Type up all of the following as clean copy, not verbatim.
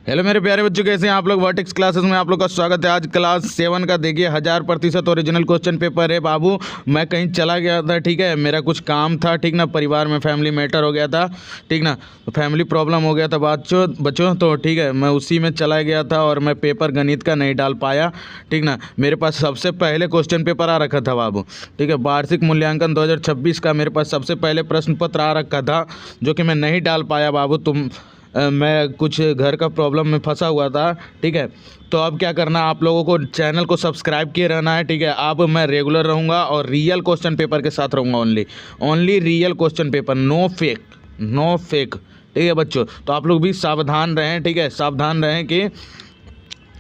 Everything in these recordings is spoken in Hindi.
हेलो मेरे प्यारे बच्चों, कैसे हैं आप लोग। वर्टेक्स क्लासेस में आप लोग का स्वागत है। आज क्लास 7 का देखिए 1000% ओरिजिनल क्वेश्चन पेपर है बाबू। मैं कहीं चला गया था, ठीक है, मेरा कुछ काम था, ठीक ना, परिवार में फैमिली मैटर हो गया था, ठीक ना, तो फैमिली प्रॉब्लम हो गया था बच्चों, तो ठीक है, मैं उसी में चला गया था और मैं पेपर गणित का नहीं डाल पाया, ठीक ना। मेरे पास सबसे पहले क्वेश्चन पेपर आ रखा था बाबू, ठीक है, वार्षिक मूल्यांकन 2026 का मेरे पास सबसे पहले प्रश्न पत्र आ रखा था, जो कि मैं नहीं डाल पाया बाबू। मैं कुछ घर का प्रॉब्लम में फंसा हुआ था, ठीक है। तो अब क्या करना, आप लोगों को चैनल को सब्सक्राइब किए रहना है, ठीक है। अब मैं रेगुलर रहूँगा और रियल क्वेश्चन पेपर के साथ रहूँगा, only real question paper, no fake, ठीक है बच्चों। तो आप लोग भी सावधान रहें, ठीक है, सावधान रहें कि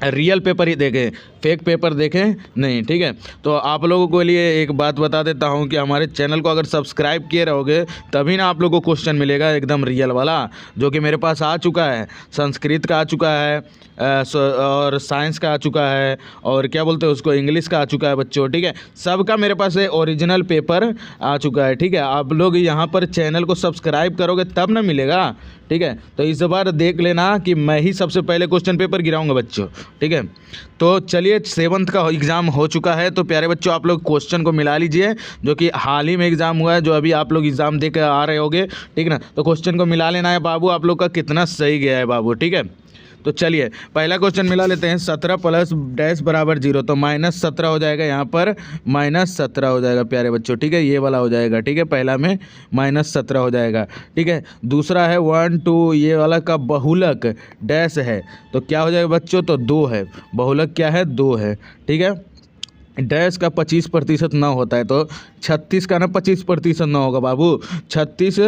रियल पेपर ही देखें, फेक पेपर देखें नहीं, ठीक है। तो आप लोगों के लिए एक बात बता देता हूं कि हमारे चैनल को अगर सब्सक्राइब किए रहोगे तभी ना आप लोगों को क्वेश्चन मिलेगा एकदम रियल वाला, जो कि मेरे पास आ चुका है। संस्कृत का आ चुका है, और साइंस का आ चुका है, और क्या बोलते हैं उसको, इंग्लिश का आ चुका है बच्चों, ठीक है। सबका मेरे पास ओरिजिनल पेपर आ चुका है, ठीक है। आप लोग यहाँ पर चैनल को सब्सक्राइब करोगे तब ना मिलेगा, ठीक है। तो इस बार देख लेना कि मैं ही सबसे पहले क्वेश्चन पेपर गिराऊंगा बच्चों, ठीक है। तो चलिए, 7th का एग्ज़ाम हो चुका है, तो प्यारे बच्चों आप लोग क्वेश्चन को मिला लीजिए, जो कि हाल ही में एग्ज़ाम हुआ है, जो अभी आप लोग एग्ज़ाम दे कर आ रहे होगे, ठीक ना। तो क्वेश्चन को मिला लेना है बाबू, आप लोग का कितना सही गया है बाबू, ठीक है। तो चलिए पहला क्वेश्चन मिला लेते हैं। 17 प्लस डैश बराबर 0, तो -17 हो जाएगा, यहाँ पर -17 हो जाएगा प्यारे बच्चों, ठीक है, ये वाला हो जाएगा, ठीक है। पहला में -17 हो जाएगा, ठीक है। दूसरा है 1 2, ये वाला का बहुलक डैश है, तो क्या हो जाएगा बच्चों, तो 2 है। बहुलक क्या है, 2 है, ठीक है। डैश का 25% न होता है, तो 36 का ना 25% न होगा बाबू, 36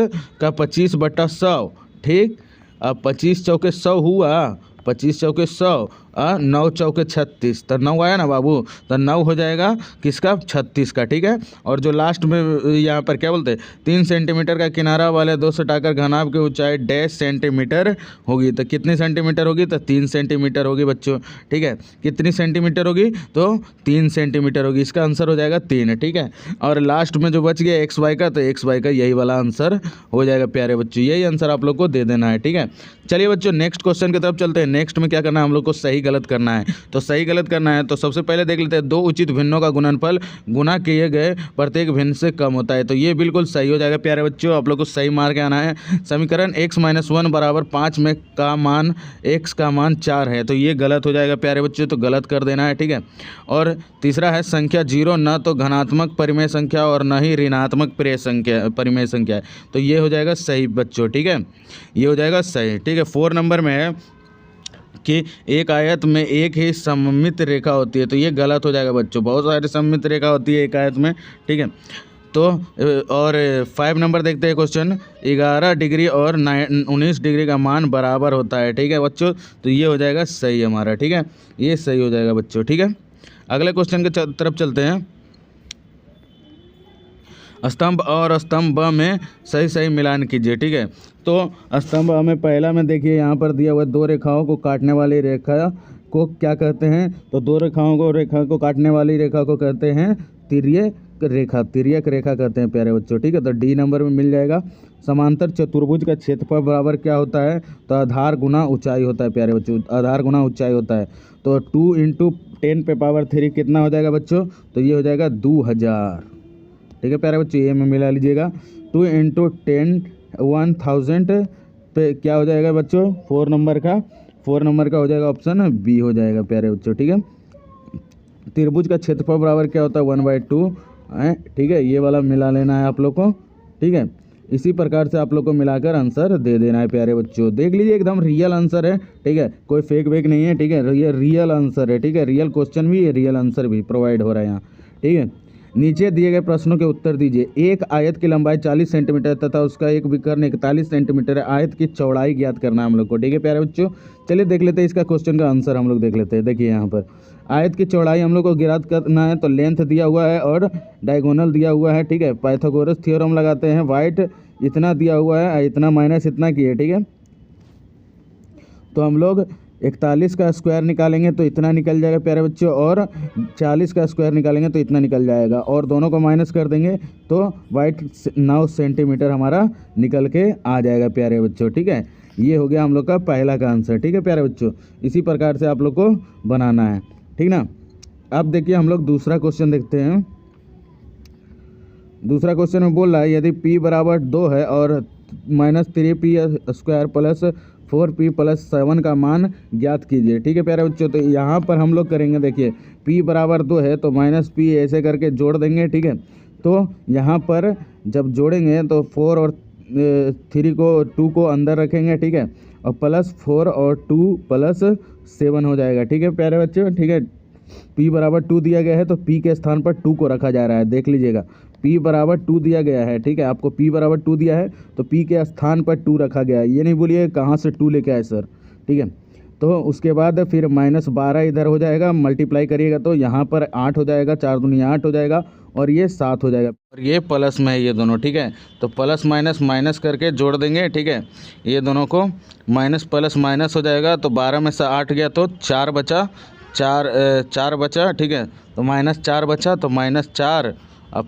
का 25/100, ठीक। अब 25 चौके 100 हुआ, 25 चौके 100, 9 चौके 36, तो 9 आया ना बाबू, तो 9 हो जाएगा किसका, 36 का, ठीक है। और जो लास्ट में यहाँ पर क्या बोलते हैं, 3 सेंटीमीटर का किनारा वाले 2 सटाकर घनाभ की ऊंचाई डैश सेंटीमीटर होगी, तो कितनी सेंटीमीटर होगी, तो 3 सेंटीमीटर होगी बच्चों, ठीक है। कितनी सेंटीमीटर होगी, तो 3 सेंटीमीटर होगी, इसका आंसर हो जाएगा 3, ठीक है। और लास्ट में जो बच गया XY का, तो XY का यही वाला आंसर हो जाएगा प्यारे बच्चों, यही आंसर आप लोग को दे देना है, ठीक है। चलिए बच्चों नेक्स्ट क्वेश्चन की तरफ चलते हैं। नेक्स्ट में क्या करना है, हम लोग को सही गलत करना है। तो सही गलत करना है, तो सबसे पहले देख लेते हैं, 2 उचित भिन्नों का गुणनफल गुना किए गए प्रत्येक भिन्न से कम होता है, तो ये बिल्कुल सही हो जाएगा प्यारे बच्चों, आप लोग को सही मार के आना है। समीकरण x-1 बराबर 5 में का मान x का मान 4 है, तो ये गलत हो जाएगा प्यारे बच्चों, तो गलत कर देना है, ठीक है। और तीसरा है संख्या 0 न तो धनात्मक परिमेय संख्या और न ही ऋणात्मक परिमेय संख्या है, तो ये हो जाएगा सही बच्चों, ठीक है, ये हो जाएगा सही, ठीक है। 4 नंबर में है कि एक आयत में एक ही सममित रेखा होती है, तो ये गलत हो जाएगा बच्चों, बहुत सारी सममित रेखा होती है एक आयत में, ठीक है। तो और 5 नंबर देखते हैं क्वेश्चन, 11 डिग्री और 19 डिग्री का मान बराबर होता है, ठीक है बच्चों, तो ये हो जाएगा सही हमारा, ठीक है, ये सही हो जाएगा बच्चों, ठीक है। अगले क्वेश्चन के तरफ चलते हैं। स्तंभ और स्तंभ ब में सही मिलान कीजिए, ठीक है। तो स्तंभ में पहला में देखिए, यहाँ पर दिया हुआ 2 रेखाओं को काटने वाली रेखा को क्या कहते हैं, तो 2 रेखा को काटने वाली रेखा को कहते हैं तिर्यक रेखा कहते हैं प्यारे बच्चों, ठीक है। तो डी नंबर में मिल जाएगा। समांतर चतुर्भुज का क्षेत्रफल बराबर क्या होता है, तो आधार गुना ऊंचाई होता है प्यारे बच्चों, आधार गुना ऊंचाई होता है, तो 2 × 10⁻³ कितना हो जाएगा बच्चों, तो ये हो जाएगा 2000, ठीक है प्यारे बच्चों, ये में मिला लीजिएगा। 2 × 10 1000 पे क्या हो जाएगा बच्चों, 4 नंबर का हो जाएगा ऑप्शन बी हो जाएगा प्यारे बच्चों, ठीक है। त्रिभुज का क्षेत्रफल बराबर क्या होता है, 1/2, ठीक है, ये वाला मिला लेना है आप लोग को, ठीक है। इसी प्रकार से आप लोग को मिलाकर आंसर दे देना है प्यारे बच्चों, देख लीजिए एकदम रियल आंसर है, ठीक है, कोई फेक वेक नहीं है, ठीक है, ये रियल आंसर है, ठीक है, रियल क्वेश्चन भी रियल आंसर भी प्रोवाइड हो रहा है यहाँ, ठीक है। नीचे दिए गए प्रश्नों के उत्तर दीजिए। एक आयत की लंबाई 40 सेंटीमीटर तथा उसका एक विकर्ण 41 सेंटीमीटर है, आयत की चौड़ाई ज्ञात करना है हम लोग को, ठीक है प्यारे बच्चों। चलिए देख लेते हैं इसका क्वेश्चन का आंसर, हम लोग देख लेते हैं। देखिए यहाँ पर आयत की चौड़ाई हम लोग को ज्ञात करना है, तो लेंथ दिया हुआ है और डायगोनल दिया हुआ है, ठीक है। पाइथागोरस थ्योरम लगाते हैं, वाइट इतना दिया हुआ है, इतना माइनस इतना की है, ठीक है। तो हम लोग 41 का स्क्वायर निकालेंगे तो इतना निकल जाएगा प्यारे बच्चों, और 40 का स्क्वायर निकालेंगे तो इतना निकल जाएगा, और दोनों को माइनस कर देंगे तो वाइट 9 सेंटीमीटर हमारा निकल के आ जाएगा प्यारे बच्चों, ठीक है। ये हो गया हम लोग का पहला का आंसर। ठीक है प्यारे बच्चों, इसी प्रकार से आप लोग को बनाना है, ठीक ना। अब देखिए हम लोग दूसरा क्वेश्चन देखते हैं। दूसरा क्वेश्चन में बोल रहा है यदि p बराबर 2 है और -3p² प्लस 4p+7 का मान ज्ञात कीजिए। ठीक है प्यारे बच्चों, तो यहाँ पर हम लोग करेंगे, देखिए p बराबर 2 है तो -p ऐसे करके जोड़ देंगे। ठीक है, तो यहाँ पर जब जोड़ेंगे तो 4 और 3 को 2 को अंदर रखेंगे। ठीक है, और +4 और 2+7 हो जाएगा। ठीक है प्यारे बच्चों, ठीक है। p बराबर 2 दिया गया है तो p के स्थान पर 2 को रखा जा रहा है, देख लीजिएगा। p बराबर 2 दिया गया है, ठीक है, आपको p बराबर 2 दिया है तो p के स्थान पर 2 रखा गया है। ये नहीं बोलिए कहाँ से 2 लेके आए सर, ठीक है। तो उसके बाद फिर -12 इधर हो जाएगा, मल्टीप्लाई करिएगा तो यहाँ पर 8 हो जाएगा, 4 दूनी 8 हो जाएगा और ये 7 हो जाएगा, और ये प्लस में है ये दोनों। ठीक है, तो प्लस माइनस माइनस करके जोड़ देंगे। ठीक है, ये दोनों को माइनस प्लस माइनस हो जाएगा, तो 12 में से 8 गया तो 4 बचा, 4 बचा। ठीक है, तो -4 बचा, तो -4 अब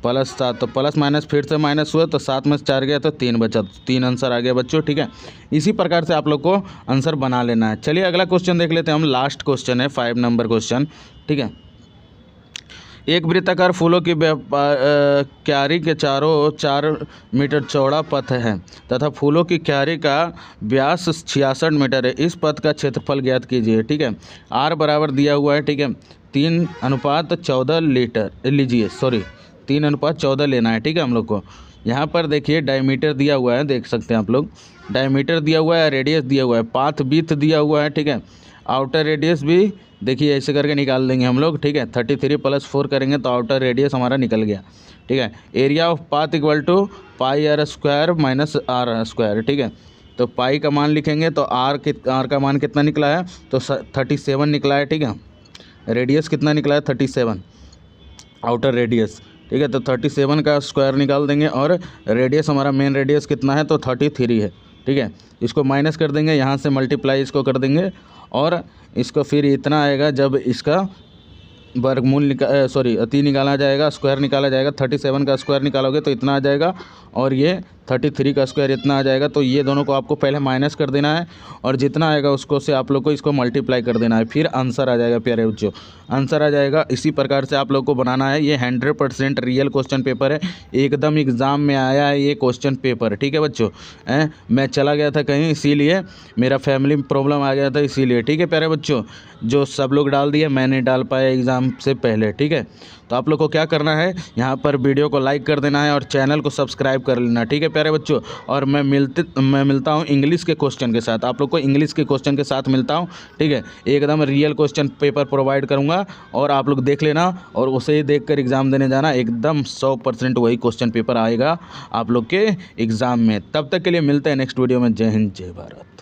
+7 तो प्लस माइनस फिर से माइनस हुआ तो 7 में से 4 गया तो 3 बचा, 3 आंसर आ गया बच्चों। ठीक है, इसी प्रकार से आप लोग को आंसर बना लेना है। चलिए अगला क्वेश्चन देख लेते हैं हम, लास्ट क्वेश्चन है 5 नंबर क्वेश्चन। ठीक है, एक वृत्ताकार फूलों की क्यारी के चारों 4 मीटर चौड़ा पथ है तथा फूलों की क्यारी का व्यास 66 मीटर है। इस पथ का क्षेत्रफल ज्ञात कीजिए। ठीक है, r बराबर दिया हुआ है। ठीक है, 3:14 लीटर लीजिए, 3:14 लेना है। ठीक है, हम लोग को यहाँ पर देखिए डायमीटर दिया हुआ है, देख सकते हैं आप लोग, डायमीटर दिया हुआ है, रेडियस दिया हुआ है, पाथ विड्थ दिया हुआ है। ठीक है, आउटर रेडियस भी देखिए ऐसे करके निकाल देंगे हम लोग। ठीक है, 33 + 4 करेंगे तो आउटर रेडियस हमारा निकल गया। ठीक है, area of path equal to πr² - r²। ठीक है, तो पाई का मान लिखेंगे तो r का मान कितना निकला है, तो 37 निकला है। ठीक है, रेडियस कितना निकला है, 37 आउटर रेडियस। ठीक है, तो 37 का स्क्वायर निकाल देंगे और रेडियस हमारा मेन रेडियस कितना है, तो 33 है। ठीक है, इसको माइनस कर देंगे, यहाँ से मल्टीप्लाई इसको कर देंगे और इसको फिर इतना आएगा जब इसका वर्गमूल निकाला जाएगा, स्क्वायर निकाला जाएगा। 37 का स्क्वायर निकालोगे तो इतना आ जाएगा और ये 33 का स्क्वायर इतना आ जाएगा। तो ये दोनों को आपको पहले माइनस कर देना है और जितना आएगा उसको से आप लोग को इसको मल्टीप्लाई कर देना है, फिर आंसर आ जाएगा प्यारे बच्चों, आंसर आ जाएगा। इसी प्रकार से आप लोग को बनाना है। ये 100% रियल क्वेश्चन पेपर है, एकदम एग्ज़ाम में आया है ये क्वेश्चन पेपर। ठीक है बच्चों, मैं चला गया था कहीं, इसीलिए मेरा फैमिली में प्रॉब्लम आ गया था, इसीलिए। ठीक है प्यारे बच्चों, जो सब लोग डाल दिए मैं नहीं डाल पाया एग्ज़ाम से पहले। ठीक है, तो आप लोग को क्या करना है, यहाँ पर वीडियो को लाइक कर देना है और चैनल को सब्सक्राइब कर लेना। ठीक है प्यारे बच्चों, और मैं मिलता हूँ इंग्लिश के क्वेश्चन के साथ, आप लोग को इंग्लिश के क्वेश्चन के साथ मिलता हूँ। ठीक है, एकदम रियल क्वेश्चन पेपर प्रोवाइड करूँगा और आप लोग देख लेना और उसे ही देख कर एग्ज़ाम देने जाना, एकदम 100% वही क्वेश्चन पेपर आएगा आप लोग के एग्ज़ाम में। तब तक के लिए मिलते हैं नेक्स्ट वीडियो में। जय हिंद, जय भारत।